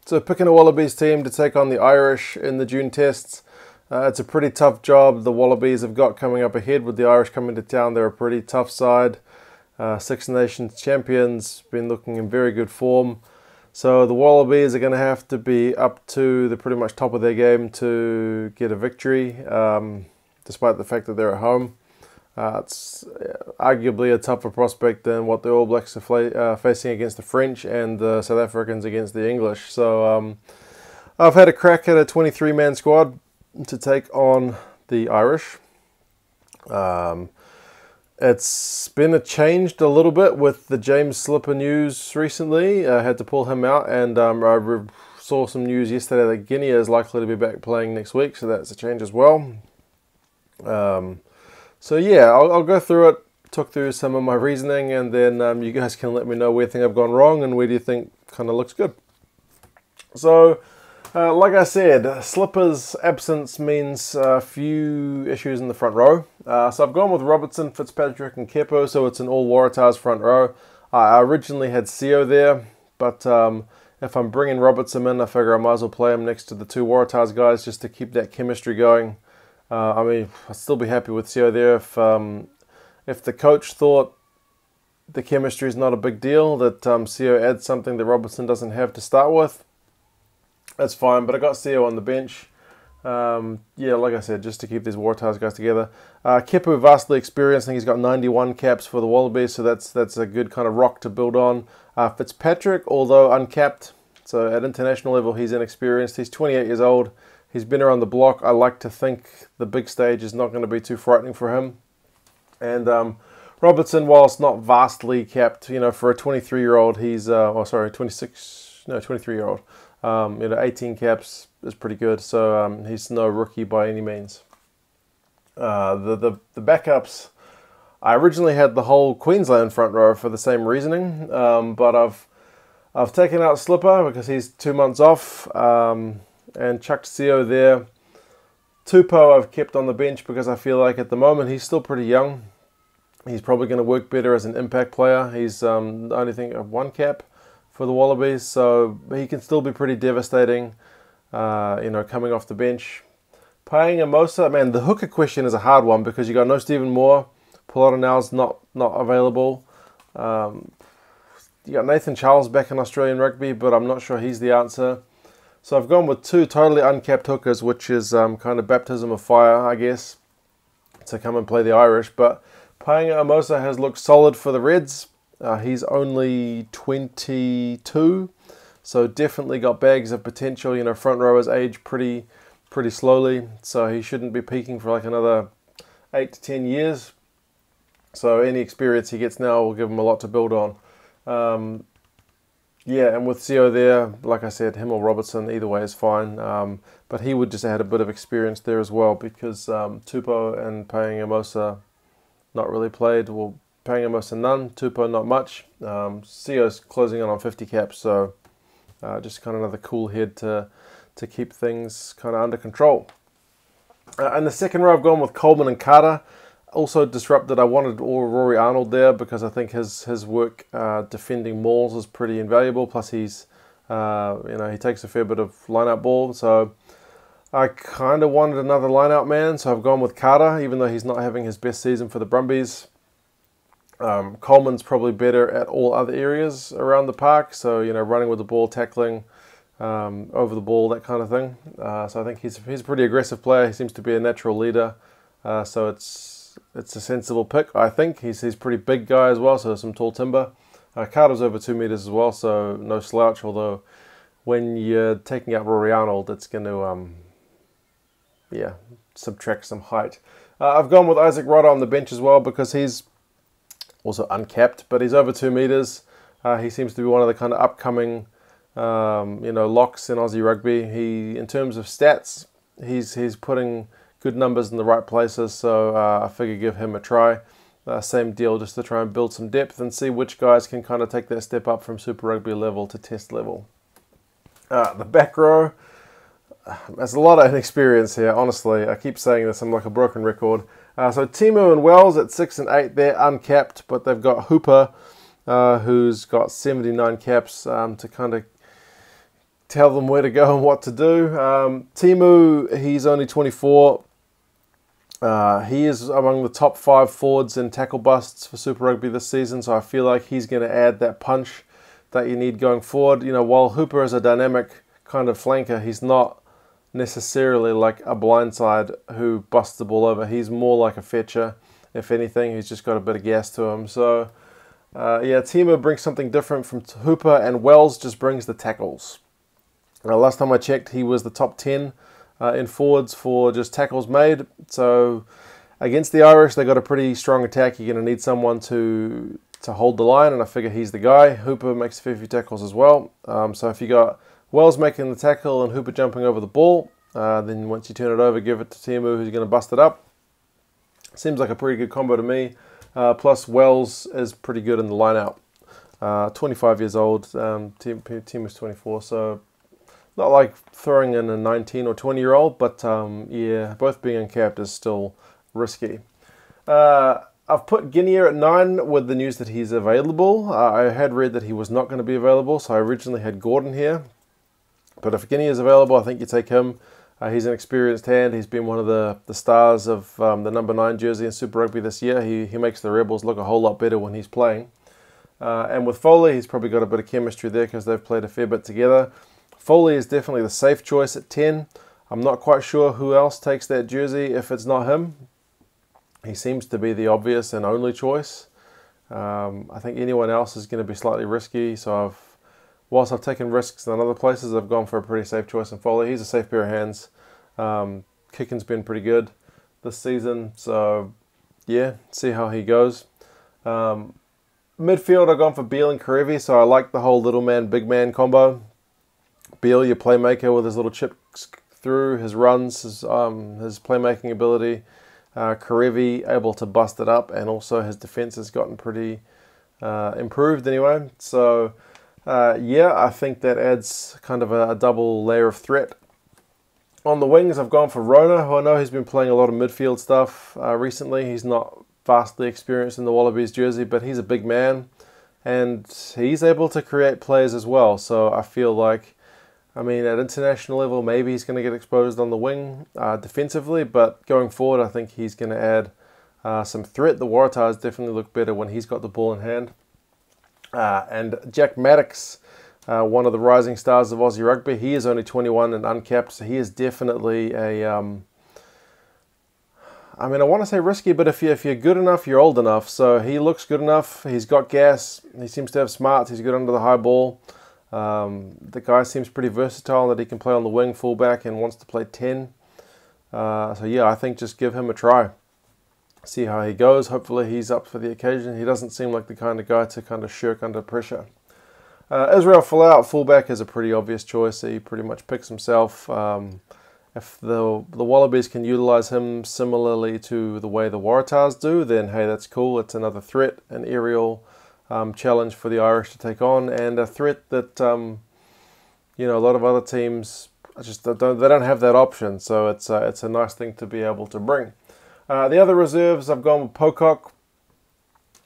So picking a Wallabies team to take on the Irish in the June tests, it's a pretty tough job the Wallabies have got coming up ahead with the Irish coming to town. They're a pretty tough side. Six Nations champions, been looking in very good form. So the Wallabies are going to have to be up to the pretty much top of their game to get a victory, despite the fact that they're at home. It's arguably a tougher prospect than what the All Blacks are facing against the French and the South Africans against the English. So I've had a crack at a 23-man squad to take on the Irish. It's been changed a little bit with the James Slipper news recently. I had to pull him out, and I saw some news yesterday that Guinea is likely to be back playing next week, so that's a change as well. So yeah, I'll go through it, talk through some of my reasoning, and then you guys can let me know where you think I've gone wrong and where do you think kind of looks good. So, like I said, Slipper's absence means a few issues in the front row. So I've gone with Robertson, Fitzpatrick and Kepo, so it's an all Waratahs front row. I originally had Sio there, but if I'm bringing Robertson in, I figure I might as well play him next to the two Waratahs guys just to keep that chemistry going. I mean, I'd still be happy with Sio there if the coach thought the chemistry is not a big deal, that Sio adds something that Robertson doesn't have to start with. That's fine, but I got Sio on the bench. Yeah, like I said, just to keep these Waratahs guys together. Kepu, vastly experienced. I think he's got 91 caps for the Wallabies, so that's a good kind of rock to build on. Fitzpatrick, although uncapped, so at international level he's inexperienced. He's 28 years old. He's been around the block. I like to think the big stage is not going to be too frightening for him. And Robertson, whilst not vastly capped, you know, for a 23-year-old, he's 23-year-old. 18 caps is pretty good. So he's no rookie by any means. The backups, I originally had the whole Queensland front row for the same reasoning, but I've taken out Slipper because he's 2 months off. And chucked Sio there. Tupou I've kept on the bench because I feel like at the moment he's still pretty young. He's probably going to work better as an impact player. He's only think of one cap for the Wallabies, so he can still be pretty devastating, coming off the bench. Paying Amosa, man, the hooker question is a hard one because you got no Stephen Moore. Polota-Now's not available. You got Nathan Charles back in Australian rugby, but I'm not sure he's the answer. So I've gone with two totally uncapped hookers, which is kind of baptism of fire, I guess, to come and play the Irish. But Paenga Amosa has looked solid for the Reds. He's only 22, so definitely got bags of potential. You know, front rowers age pretty slowly, so he shouldn't be peaking for like another 8 to 10 years. So any experience he gets now will give him a lot to build on. Yeah, and with Sio there, like I said, him or Robertson, either way is fine. But he would just have had a bit of experience there as well because Tupou and Paenga Amosa not really played. Well, Paenga Amosa none, Tupou not much. Sio's closing in on 50 caps, so just kind of another cool head to keep things kind of under control. In the second row, I've gone with Coleman and Carter. Also disrupted, I wanted Rory Arnold there because I think his work defending mauls is pretty invaluable. Plus he's, he takes a fair bit of line-out ball. So I kind of wanted another line-out man. So I've gone with Carter, even though he's not having his best season for the Brumbies. Coleman's probably better at all other areas around the park. So, running with the ball, tackling, over the ball, that kind of thing. So I think he's a pretty aggressive player. He seems to be a natural leader. So it's a sensible pick, I think. He's pretty big guy as well, so some tall timber. Carter's over 2 meters as well, so no slouch, although when you're taking out Rory Arnold, it's going to, subtract some height. I've gone with Isaac Rodder on the bench as well because he's also uncapped, but he's over 2 meters. He seems to be one of the kind of upcoming, locks in Aussie rugby. In terms of stats, he's putting good numbers in the right places, so I figure give him a try. Same deal, just to try and build some depth and see which guys can kind of take that step up from Super Rugby level to Test level. The back row, there's a lot of inexperience here, honestly. I keep saying this, I'm like a broken record. So Timu and Wells at 6 and 8, they're uncapped, but they've got Hooper, who's got 79 caps to kind of tell them where to go and what to do. Timu, he's only 24. He is among the top 5 forwards in tackle busts for Super Rugby this season, so I feel like he's going to add that punch that you need going forward. You know, while Hooper is a dynamic kind of flanker, he's not necessarily like a blindside who busts the ball over. He's more like a fetcher, if anything. He's just got a bit of gas to him. So, yeah, Timu brings something different from Hooper, and Wells just brings the tackles. Last time I checked, he was the top 10 in forwards for just tackles made. So against the Irish, they got a pretty strong attack. You're going to need someone to hold the line, and I figure he's the guy. Hooper makes a fair few tackles as well. So if you got Wells making the tackle and Hooper jumping over the ball, then once you turn it over, give it to Timu, who's going to bust it up. Seems like a pretty good combo to me. Plus Wells is pretty good in the line-out. 25 years old, Timu's 24, so not like throwing in a 19 or 20-year-old, but yeah, both being uncapped is still risky. I've put Guinea at 9 with the news that he's available. I had read that he was not going to be available, so I originally had Gordon here. But if Guinea is available, I think you take him. He's an experienced hand. He's been one of the stars of the number 9 jersey in Super Rugby this year. He makes the Rebels look a whole lot better when he's playing. And with Foley, he's probably got a bit of chemistry there because they've played a fair bit together. Foley is definitely the safe choice at 10. I'm not quite sure who else takes that jersey if it's not him. He seems to be the obvious and only choice. I think anyone else is going to be slightly risky. So whilst I've taken risks in other places, I've gone for a pretty safe choice in Foley. He's a safe pair of hands. Kicking's been pretty good this season. So yeah, see how he goes. Midfield, I've gone for Beale and Karevi. So I like the whole little man, big man combo. Beale, your playmaker with his little chips through, his runs, his playmaking ability. Karevi able to bust it up, and also his defense has gotten pretty improved anyway. So yeah, I think that adds kind of a double layer of threat. On the wings, I've gone for Rona, who I know he's been playing a lot of midfield stuff recently. He's not vastly experienced in the Wallabies jersey, but he's a big man, and he's able to create plays as well. So I feel like, I mean, at international level, maybe he's going to get exposed on the wing defensively, but going forward, I think he's going to add some threat. The Waratahs definitely look better when he's got the ball in hand. And Jack Maddox, one of the rising stars of Aussie Rugby, he is only 21 and uncapped, so he is definitely a, I mean, I want to say risky, but if you're good enough, you're old enough. So he looks good enough, he's got gas, he seems to have smarts, he's good under the high ball. The guy seems pretty versatile, that he can play on the wing, fullback, and wants to play 10. So yeah, I think just give him a try. See how he goes. Hopefully he's up for the occasion. He doesn't seem like the kind of guy to kind of shirk under pressure. Israel Folau, fullback, is a pretty obvious choice. He pretty much picks himself. If the Wallabies can utilise him similarly to the way the Waratahs do, then hey, that's cool. It's another threat, an aerial challenge for the Irish to take on, and a threat that you know, a lot of other teams just don't have that option. So it's a nice thing to be able to bring. The other reserves, I've gone with Pocock.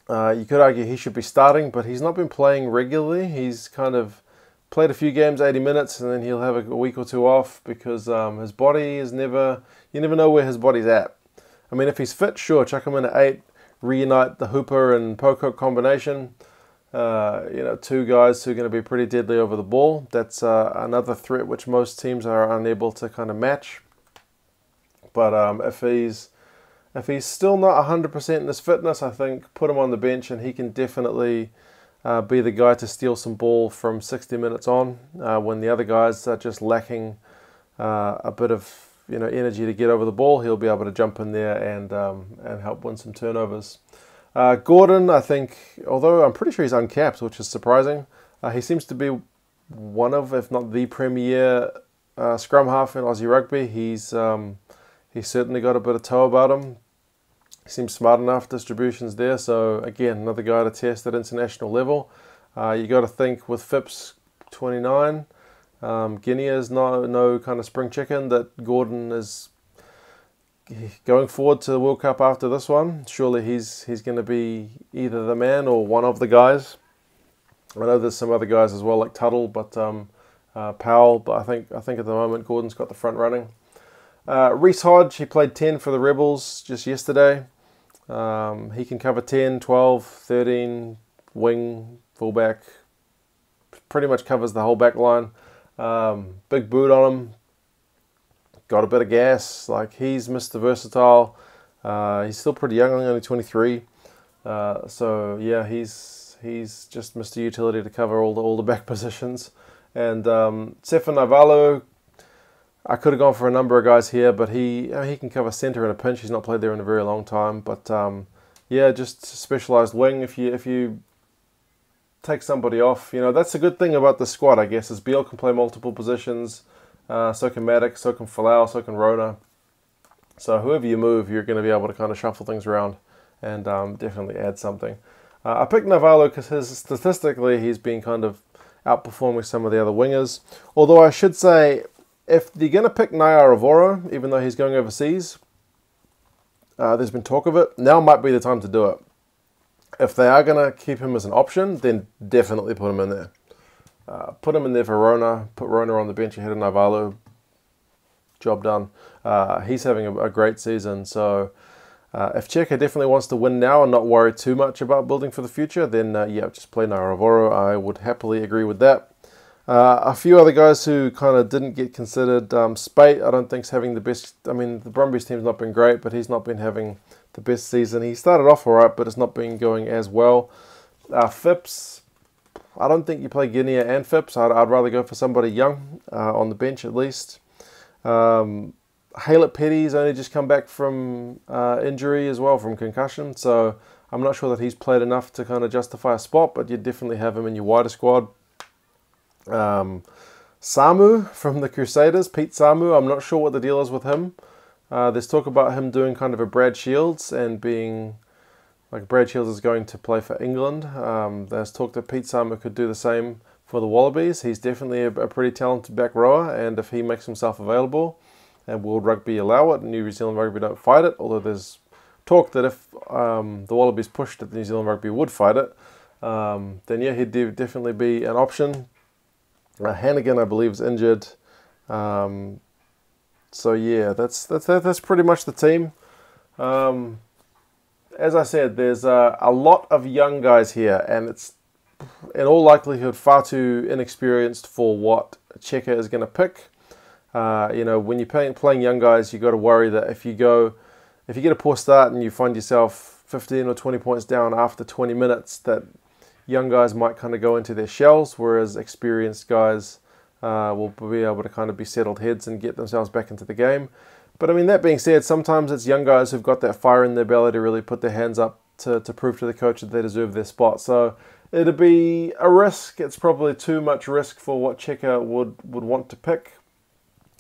You could argue he should be starting, but he's not been playing regularly. He's kind of played a few games, 80 minutes, and then he'll have a week or two off because his body is never, you never know where his body's at. I mean, if he's fit, sure, chuck him in at 8, reunite the Hooper and Pocock combination. You know, two guys who are going to be pretty deadly over the ball. That's another threat which most teams are unable to kind of match. But if he's still not 100% in his fitness, I think put him on the bench and he can definitely be the guy to steal some ball from 60 minutes on when the other guys are just lacking a bit of, you know, energy to get over the ball. He'll be able to jump in there and help win some turnovers. Gordon, I think, although I'm pretty sure he's uncapped, which is surprising, he seems to be one of, if not the premier scrum half in Aussie Rugby. He's certainly got a bit of toe about him. He seems smart enough, distribution's there, so again, another guy to test at international level. You got to think with Phipps 29, Guinea is no kind of spring chicken, that Gordon is going forward to the World Cup after this one. Surely he's going to be either the man or one of the guys. I know there's some other guys as well, like Tuttle, but Powell, but I think at the moment Gordon's got the front running. Reece Hodge, he played 10 for the Rebels just yesterday. He can cover 10, 12, 13, wing, fullback. Pretty much covers the whole back line. Big boot on him. Got a bit of gas. Like, he's Mr. Versatile. He's still pretty young, only 23. So yeah, he's just Mr. Utility to cover all the back positions. And Sefa Naivalo, I could have gone for a number of guys here, but he can cover centre in a pinch. He's not played there in a very long time. But yeah, just specialised wing. If you take somebody off, that's a good thing about the squad, I guess, is Beale can play multiple positions. So can Maddox, so can Falau, so can Rona. So whoever you move, you're going to be able to kind of shuffle things around and definitely add something. I picked Naivalo because statistically he's been kind of outperforming some of the other wingers. Although I should say, if you're going to pick Naiyaravoro, even though he's going overseas, there's been talk of it, now might be the time to do it. If they are going to keep him as an option, then definitely put him in there. Put him in there for Rona, put Rona on the bench ahead of Naivalo, job done. He's having a great season, so if Cheika definitely wants to win now and not worry too much about building for the future, then yeah, just play Naiyaravoro. I would happily agree with that. A few other guys who kind of didn't get considered. Spate, I don't think's having the best. I mean, the Brumbies team's not been great, but he's not been having the best season. He started off alright, but it's not been going as well. Phipps, I don't think you play Guinea and Phipps. I'd rather go for somebody young on the bench at least. Haylett Petty's only just come back from injury as well, from concussion, so I'm not sure that he's played enough to kind of justify a spot, but you definitely have him in your wider squad. Samu from the Crusaders, Pete Samu, I'm not sure what the deal is with him. There's talk about him doing kind of a Brad Shields and being like Brad Shields is going to play for England. There's talk that Pete Samu could do the same for the Wallabies. He's definitely a pretty talented back rower, and if he makes himself available and World Rugby allow it, New Zealand Rugby don't fight it, although there's talk that if the Wallabies pushed it, New Zealand Rugby would fight it, then yeah, he'd definitely be an option. Hannigan, I believe, is injured. So yeah, that's pretty much the team. As I said, there's a lot of young guys here, and it's in all likelihood far too inexperienced for what Cheika is going to pick. When you're playing young guys, you got to worry that if you get a poor start and you find yourself 15 or 20 points down after 20 minutes, that young guys might kind of go into their shells, whereas experienced guys will be able to kind of be settled heads and get themselves back into the game. But I mean, that being said, sometimes it's young guys who've got that fire in their belly to really put their hands up to prove to the coach that they deserve their spot. So it'd be a risk. It's probably too much risk for what Cheika would want to pick.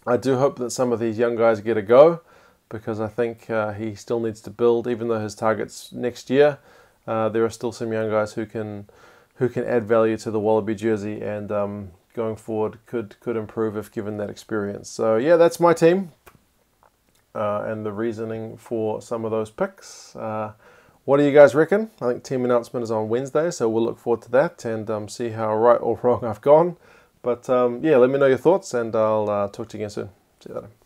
I do hope that some of these young guys get a go, because I think he still needs to build, even though his target's next year. There are still some young guys who can add value to the Wallaby jersey, and going forward could improve if given that experience. So yeah, that's my team and the reasoning for some of those picks. What do you guys reckon? I think team announcement is on Wednesday, so we'll look forward to that and see how right or wrong I've gone. But yeah, let me know your thoughts, and I'll talk to you again soon. See you later.